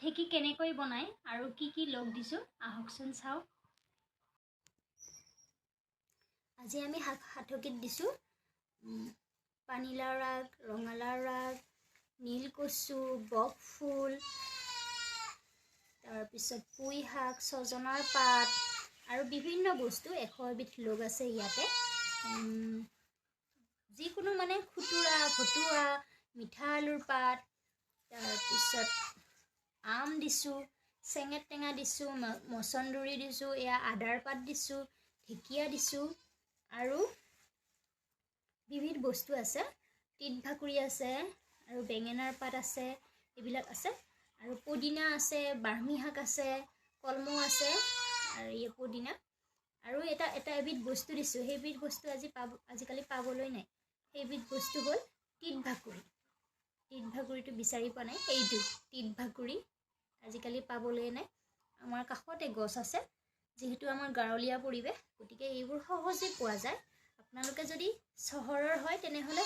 সাথেকি কেনেকৈ বনায় আৰু কি লগ দিছোঁ আহকচোন চাওঁ। আজি আমি সাথেকিত দিছোঁ পানীলাও ৰাগ, ৰঙালাও ৰাগ, নীলকচু, বকফুল, তাৰপিছত পুই শাক, ছজনাৰ পাত আৰু বিভিন্ন বস্তু 100 এবিধ লগ আছে ইয়াতে। যিকোনো মানে খুতুৰা, ভতুৱা, মিঠা আলুৰ পাত, তাৰপিছত আম দিছোঁ, চেঙেট টেঙা দিছোঁ, মচন্দৰী দিছোঁ, এয়া আদাৰ পাত দিছোঁ, ঢেকীয়া দিছোঁ আৰু বিবিধ বস্তু আছে। তিত ভাকুৰি আছে আৰু বেঙেনাৰ পাত আছে, এইবিলাক আছে আৰু পদিনা আছে, বাৰ্মি শাক আছে, কলমৌ আছে আৰু এই পদিনা আৰু এটা এবিধ বস্তু দিছোঁ। সেইবিধ বস্তু আজিকালি পাবলৈ নাই। সেইবিধ বস্তু হ'ল তিত ভাকুৰি। তিত ভাকুৰিটো বিচাৰি পোৱা নাই, এইটো তিত ভাকুৰি আজিকালি পাবলৈ নাই। আমাৰ কাষতে গছ আছে, যিহেতু আমাৰ গাঁৱলীয়া পৰিৱেশ, গতিকে এইবোৰ সহজে পোৱা যায়। আপোনালোকে যদি চহৰৰ হয় তেনেহ'লে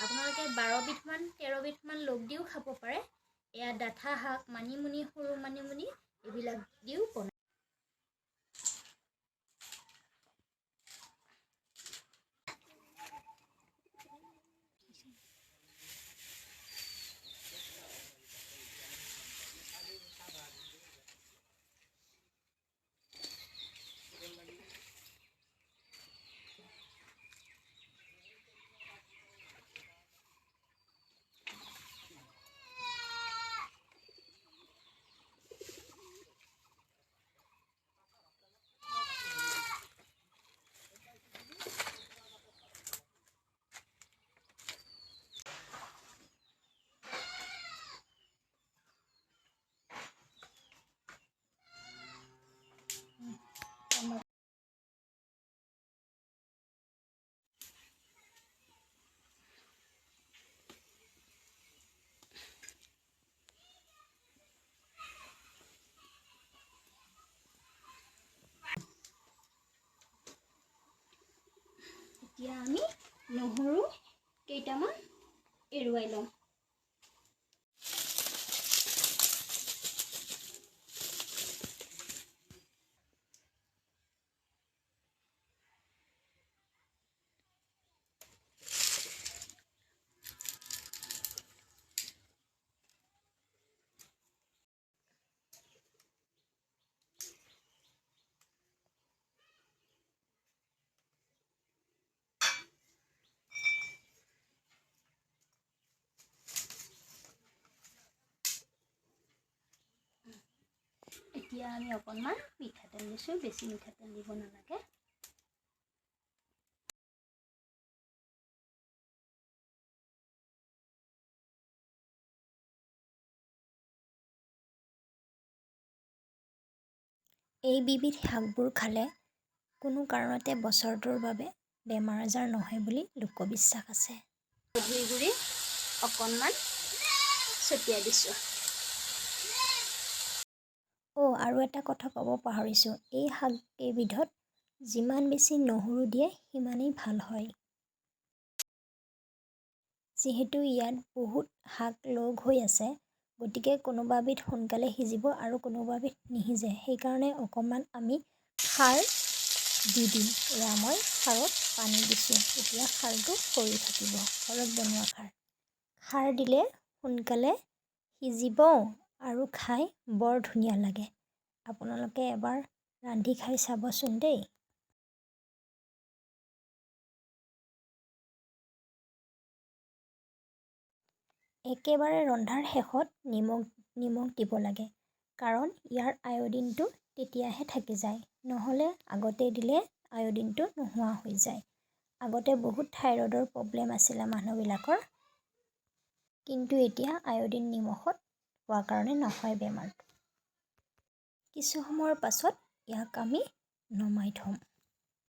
আপোনালোকে 12 বিধমান 13 বিধমান লগ দিও খাব পাৰে। এয়া ডাঠা শাক, মানিমুনি, সৰু মানিমুনি এইবিলাক দিও বনায়। এতিয়া আমি নহৰু কেইটামান এৰুৱাই লওঁ। এতিয়া আমি অকণমান মিঠাতেল দিছোঁ, বেছি মিঠাতেল দিব নালাগে। এই বিবিধ শাকবোৰ খালে কোনো কাৰণতে বছৰটোৰ বাবে বেমাৰ আজাৰ নহয় বুলি লোকবিশ্বাস আছে। হালধি গুড়ি অকণমান ছটিয়াই দিছোঁ। আৰু এটা কথা ক'ব পাহৰিছোঁ, এই শাক কেইবিধত যিমান বেছি নহৰু দিয়ে সিমানেই ভাল হয়। যিহেতু ইয়াত বহুত শাক লগ হৈ আছে, গতিকে কোনোবাবিধ সোনকালে সিজিব আৰু কোনোবাবিধ নিসিজে। সেইকাৰণে অকণমান আমি খাৰ দি দিম। এয়া মই খাৰত পানী দিছোঁ, এতিয়া খাৰটো সৰি থাকিব। ঘৰত বনোৱা খাৰ। খাৰ দিলে সোনকালে সিজিব আৰু খাই বৰ ধুনীয়া লাগে। আপোনালোকে এবাৰ ৰান্ধি খাই চাবচোন দেই। একেবাৰে ৰন্ধাৰ শেষত নিমখ দিব লাগে, কাৰণ ইয়াৰ আয়ডিনটো তেতিয়াহে থাকি যায়, নহ'লে আগতে দিলে আয়ডিনটো নোহোৱা হৈ যায়। আগতে বহুত থাইৰয়ডৰ প্ৰব্লেম আছিলে মানুহবিলাকৰ, কিন্তু এতিয়া আয়ডিন নিমখত হোৱাৰ কাৰণে নহয় বেমাৰটো। কিছু সময়ৰ পাছত ইয়াক আমি নমাই থ'ম।